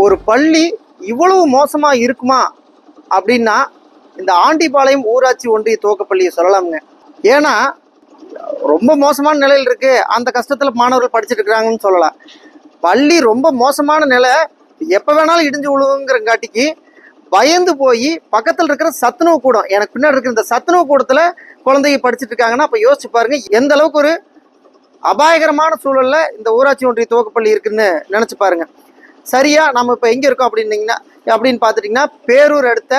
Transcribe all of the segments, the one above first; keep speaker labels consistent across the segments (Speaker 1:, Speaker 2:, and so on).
Speaker 1: ஒரு பள்ளி இவ்வளவு மோசமா இருக்குமா அப்படின்னா இந்த ஆண்டிபாளையம் ஊராட்சி ஒன்றிய துவக்கப்பள்ளியை சொல்லலாமுங்க. ஏன்னா ரொம்ப மோசமான நிலையில் இருக்கு, அந்த கஷ்டத்துல மாணவர்கள் படிச்சுட்டு இருக்கிறாங்கன்னு சொல்லலாம். பள்ளி ரொம்ப மோசமான நிலை, எப்ப வேணாலும் இடிஞ்சு விழுவுங்கிறங்காட்டிக்கு பயந்து போய் பக்கத்துல இருக்கிற சத்துணவு கூடம், எனக்கு பின்னாடி இருக்கிற இந்த சத்துணவு கூடத்துல குழந்தைங்க படிச்சுட்டு இருக்காங்கன்னா அப்ப யோசிச்சு பாருங்க எந்த அளவுக்கு ஒரு அபாயகரமான சூழல்ல இந்த ஊராட்சி ஒன்றிய துவக்கப்பள்ளி இருக்குன்னு நினைச்சு பாருங்க. சரியா நம்ம இப்ப எங்க இருக்கோம் அப்படின்னு பாத்துட்டீங்கன்னா பேரூர் அடுத்த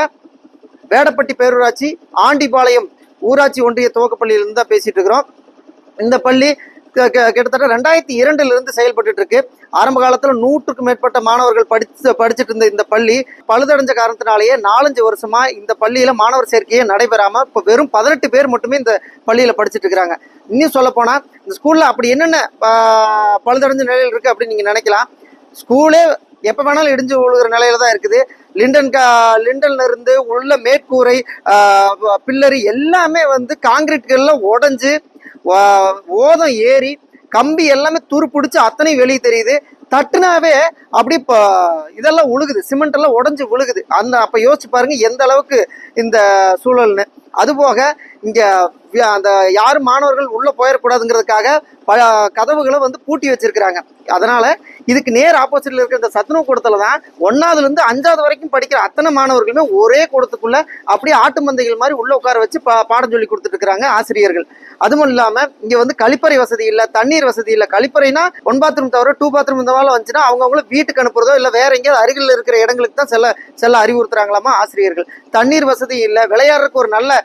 Speaker 1: வேடப்பட்டி பேரூராட்சி ஆண்டிபாளையம் ஊராட்சி ஒன்றிய துவக்கப்பள்ளியிலிருந்து தான் பேசிட்டு இருக்கிறோம். இந்த பள்ளி கிட்டத்தட்ட 2002 இருந்து செயல்பட்டு இருக்கு. ஆரம்ப காலத்துல 100க்கும் மேற்பட்ட மாணவர்கள் படிச்சுட்டு இருந்த இந்த பள்ளி பழுதடைஞ்ச காரணத்தினாலேயே 4-5 வருஷமா இந்த பள்ளியில மாணவர் சேர்க்கையே நடைபெறாம இப்ப வெறும் 18 பேர் மட்டுமே இந்த பள்ளியில படிச்சுட்டு இருக்கிறாங்க. இன்னும் சொல்ல போனா இந்த ஸ்கூல்ல அப்படி என்னென்ன பழுதடைஞ்ச நிலையில் இருக்கு அப்படின்னு நீங்க நினைக்கலாம். ஸ்கூலே எப்ப வேணாலும் இடிஞ்சு விழுகிற நிலையில தான் இருக்குது. லிண்டன்ல இருந்து உள்ள மேற்கூரை பில்லரி எல்லாமே காங்கிரீட்கள்ல உடஞ்சு ஓதம் ஏறி கம்பி எல்லாமே துரு பிடிச்சி அத்தனையும் வெளியே தெரியுது. தட்டுனாவே அப்படி இதெல்லாம் உழுகுது, சிமெண்ட் எல்லாம் உடஞ்சி விழுகுது. அப்ப யோசிச்சு பாருங்க எந்த அளவுக்கு இந்த சூழல்னு. அதுபோக இங்க அந்த யாரும் மாணவர்கள் உள்ள போயிடக்கூடாதுங்கிறதுக்காக கதவுகளை பூட்டி வச்சிருக்கிறாங்க. அதனால இதுக்கு நேர் ஆப்போசிட்ல இருக்கிற இந்த சத்துணவு கூடத்துல தான் 1ஆவதுல இருந்து 5ஆவது வரைக்கும் படிக்கிற அத்தனை மாணவர்களுமே ஒரே கூடத்துக்குள்ள அப்படியே ஆட்டு மந்தைகள் மாதிரி உள்ள உட்கார வச்சு பாடம் சொல்லி கொடுத்துட்டு இருக்கிறாங்க ஆசிரியர்கள். அதுவும் இல்லாம இங்க கழிப்பறை வசதி இல்ல, தண்ணீர் வசதி இல்ல. கழிப்பறைனா 1 பாத்ரூம் தவிர 2 பாத்ரூம் இந்த மாதிரி வந்துச்சுன்னா அவங்கவுங்கள வீட்டுக்கு அனுப்புறதோ இல்ல வேற எங்கேயாவது அருகில் இருக்கிற இடங்களுக்கு தான் செல்ல அறிவுறுத்துறாங்களாமா ஆசிரியர்கள். தண்ணீர் வசதி இல்ல, விளையாடுறதுக்கு ஒரு நல்ல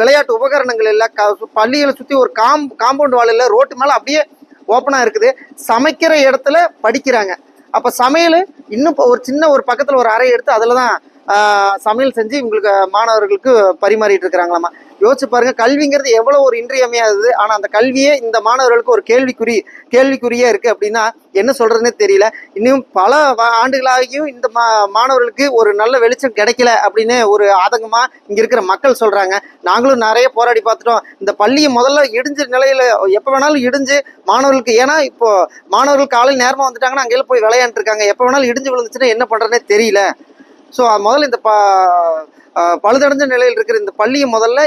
Speaker 1: விளையாட்டு உபகரணங்கள் இல்ல, பள்ளிகளை சுத்தி ஒரு காம்பவுண்ட் வால் இல்ல, ரோட்டு மேல அப்படியே ஓப்பனா இருக்குது. சமைக்கிற இடத்துல படிக்கிறாங்க. அப்ப சமையல் இன்னும் ஒரு சின்ன ஒரு பக்கத்துல ஒரு அறை எடுத்து அதுலதான் சமையல் செஞ்சு இவங்களுக்கு மாணவர்களுக்கு பரிமாறிட்டு இருக்கிறாங்களாமா. யோசிச்சு பாருங்க, கல்விங்கிறது எவ்வளவு ஒரு இன்றியமையாதது. ஆனா அந்த கல்வியே இந்த மாணவர்களுக்கு ஒரு கேள்விக்குறியா இருக்கு அப்படின்னா என்ன சொல்றதுன்னே தெரியல. இன்னும் பல ஆண்டுகளாகியும் இந்த மாணவர்களுக்கு ஒரு நல்ல வெளிச்சம் கிடைக்கல அப்படின்னு ஒரு ஆதங்கமா இங்க இருக்கிற மக்கள் சொல்றாங்க. நாங்களும் நிறைய போராடி பார்த்துட்டோம். இந்த பள்ளியை முதல்ல இடிஞ்ச நிலையில எப்ப வேணாலும் இடிஞ்சு மாணவர்களுக்கு, ஏன்னா இப்போ மாணவர்கள் காலையில் நேரமா வந்துட்டாங்கன்னா அங்கேயும் போய் விளையாண்டு இருக்காங்க. எப்ப வேணாலும் இடிஞ்சு விழுந்துச்சுன்னா என்ன பண்றதுனே தெரியல. ஸோ முதல்ல இந்த பழுதடைஞ்ச நிலையில் இருக்கிற இந்த பள்ளியை முதல்ல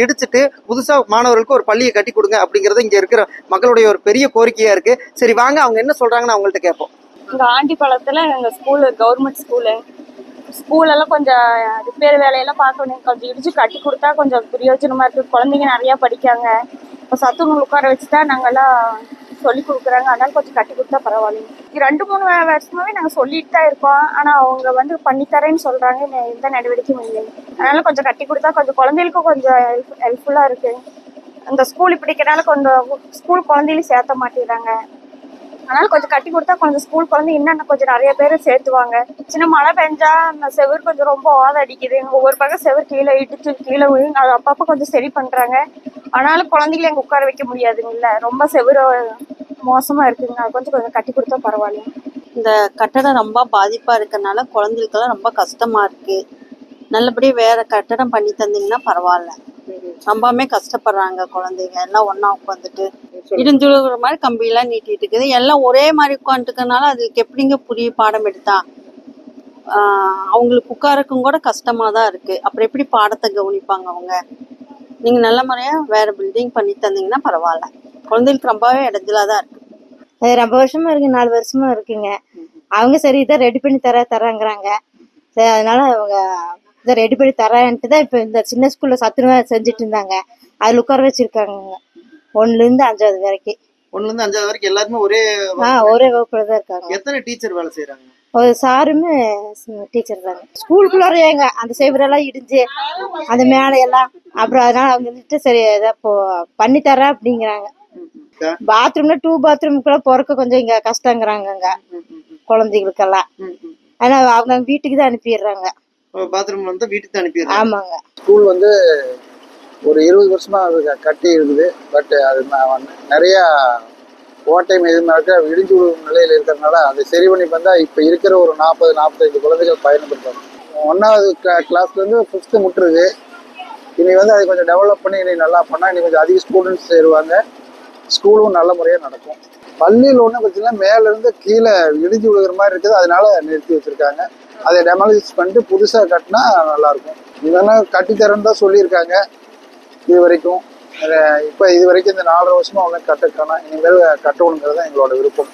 Speaker 1: இடிச்சுட்டு புதுசா மாணவர்களுக்கு ஒரு பள்ளியை கட்டி கொடுங்க அப்படிங்கறது இங்க இருக்கிற மக்களுடைய ஒரு பெரிய கோரிக்கையா இருக்கு. சரி வாங்க அவங்க என்ன சொல்றாங்கன்னு அவங்கள்ட்ட கேட்போம்.
Speaker 2: இங்க ஆண்டிபாளையத்துல எங்க ஸ்கூலு கவர்மெண்ட் ஸ்கூலெல்லாம் கொஞ்சம் ரிப்பேர் வேலையெல்லாம் பார்க்கணும். கொஞ்சம் இடிச்சு கட்டி கொடுத்தா கொஞ்சம் பிரயோஜனமா இருக்கு. குழந்தைங்க நிறைய படிக்காங்க. இப்போ சத்துணவு உட்கார வச்சுதான் நாங்கெல்லாம் சொல்லி கொடுக்குறாங்க. அதனால கொஞ்சம் கட்டி கொடுத்தா பரவாயில்லைங்க. 2-3 வருஷமாவே நாங்கள் சொல்லிட்டு தான் இருக்கோம். ஆனால் அவங்க பண்ணித்தரேன்னு சொல்றாங்க. எந்த நடவடிக்கையும் இல்லை. அதனால கொஞ்சம் கட்டி கொடுத்தா கொஞ்சம் குழந்தைகளுக்கும் கொஞ்சம் ஹெல்ப்ஃபுல்லா இருக்கு. அந்த ஸ்கூல் இப்படிக்கிறனால கொஞ்சம் ஸ்கூல் குழந்தைகளும் சேர்த்த மாட்டேங்கிறாங்க. அதனால கொஞ்சம் கட்டி கொடுத்தா கொஞ்சம் ஸ்கூல் குழந்தை இன்னும் கொஞ்சம் நிறைய பேரை சேர்த்துவாங்க. சின்ன மழை பெஞ்சா அந்த செவர் கொஞ்சம் ரொம்ப அடிக்குது. ஒவ்வொரு பக்கம் செவர் கீழே இடிச்சு கீழே விழுங்க. அது அப்பப்போ கொஞ்சம் சரி பண்றாங்க. ஆனாலும் குழந்தைகளை எங்க உட்கார வைக்க முடியாதுங்கல்ல. ரொம்ப செவரு மோசமா இருக்குங்க. அது கொஞ்சம் கட்டி கொடுத்தா பரவாயில்ல.
Speaker 3: இந்த கட்டடம் ரொம்ப பாதிப்பா இருக்கறனால குழந்தைகளுக்கெல்லாம் ரொம்ப கஷ்டமா இருக்கு. நல்லபடியா வேற கட்டடம் பண்ணி தந்தீங்கன்னா பரவாயில்ல. ரொம்பவுமே கஷ்டப்படுறாங்க குழந்தைங்க. எல்லாம் ஒன்னா உட்காந்துட்டு இடிஞ்சுழுகிற மாதிரி கம்பியெல்லாம் நீட்டிட்டு இருக்குது. எல்லாம் ஒரே மாதிரி உட்காந்துட்டுக்கனால அதுக்கு எப்படிங்க புரிய பாடம் எடுத்தா அவங்களுக்கு உட்காரக்கும் கூட கஷ்டமா தான் இருக்கு. அப்புறம் எப்படி பாடத்தை கவனிப்பாங்க அவங்க? நீங்க நல்ல முறையா வேற பில்டிங் பண்ணி தந்தீங்கன்னா பரவாயில்ல. குழந்தைகளுக்கு ரொம்பவே இடைஞ்சலா தான் இருக்கு.
Speaker 4: அது ரொம்ப வருஷமா இருக்கு, 4 வருஷமா இருக்குங்க. அவங்க சரி இதை ரெடி பண்ணி தராங்கிறாங்க. சரி அதனால அவங்க இதை ரெடி பண்ணி தரேன்ட்டு தான் இப்போ இந்த சின்ன ஸ்கூல்ல சத்துணவு செஞ்சுட்டு இருந்தாங்க. அதில் உட்கார வச்சிருக்காங்க 1ல இருந்து 5ஆவது வரைக்கும்.
Speaker 1: 1ல இருந்து 5ஆவது வரைக்கும் எல்லாருமே
Speaker 4: ஒரே வகுப்புல தான் இருக்காங்க.
Speaker 1: எத்தனை டீச்சர் வேலை செய்யறாங்க?
Speaker 4: ஒரு சாருமே டீச்சர் தாங்க. ஸ்கூலுக்குள்ளாரையாங்க அந்த சேவரெல்லாம் இடிஞ்சு அந்த மேலையெல்லாம் அப்புறம் அதனால அவங்க வந்துட்டு சரி இதை பண்ணி தரேன் அப்படிங்கிறாங்க. பாத்ரூம்ல 2 பாத்ரூமுக்குள்ள போறக்க கொஞ்சம் இங்க கஷ்டங்கிறாங்க குழந்தைகளுக்கெல்லாம். ஆனா அவங்க வீட்டுக்கு தான் அனுப்பிடுறாங்க.
Speaker 1: பாத்ரூம் வீட்டுக்கு தான் அனுப்பிடுறாங்க.
Speaker 4: ஆமாங்க.
Speaker 5: ஸ்கூல் ஒரு 20 வருஷமா கட்டி இருக்குது. பட் அது நிறைய ஓட்டையும் எதுவுமே இடிஞ்சு விழுவும் நிலையில் இருக்கிறதுனால அதை சரி பண்ணி வந்தா இப்ப இருக்கிற ஒரு 40-45 குழந்தைகள் பயன்படுத்தாங்க. 1ஆவது கிளாஸ்ல இருந்து 5th முட்டுருக்கு. இனி அதை கொஞ்சம் டெவலப் பண்ணி இனி நல்லா பண்ணா இனி கொஞ்சம் அதிக ஸ்டூடெண்ட்ஸ் சேருவாங்க. ஸ்கூலும் நல்ல முறையா நடக்கும். பள்ளியில் ஒன்று பார்த்தீங்கன்னா மேல இருந்து கீழே இடிஞ்சு விழுகிற மாதிரி இருக்குது, அதனால நிறுத்தி வச்சிருக்காங்க. அதை டெமாலிஷ் பண்ணிட்டு புதுசாக கட்டினா நல்லா இருக்கும். இதெல்லாம் கட்டித்தரேன்னு தான் சொல்லியிருக்காங்க இது வரைக்கும். இப்போ இது வரைக்கும் இந்த 4.5 வருஷமா அவங்க கட்டக்கான இனிமேல் கட்டணுங்கிறது தான் எங்களோட விருப்பம்.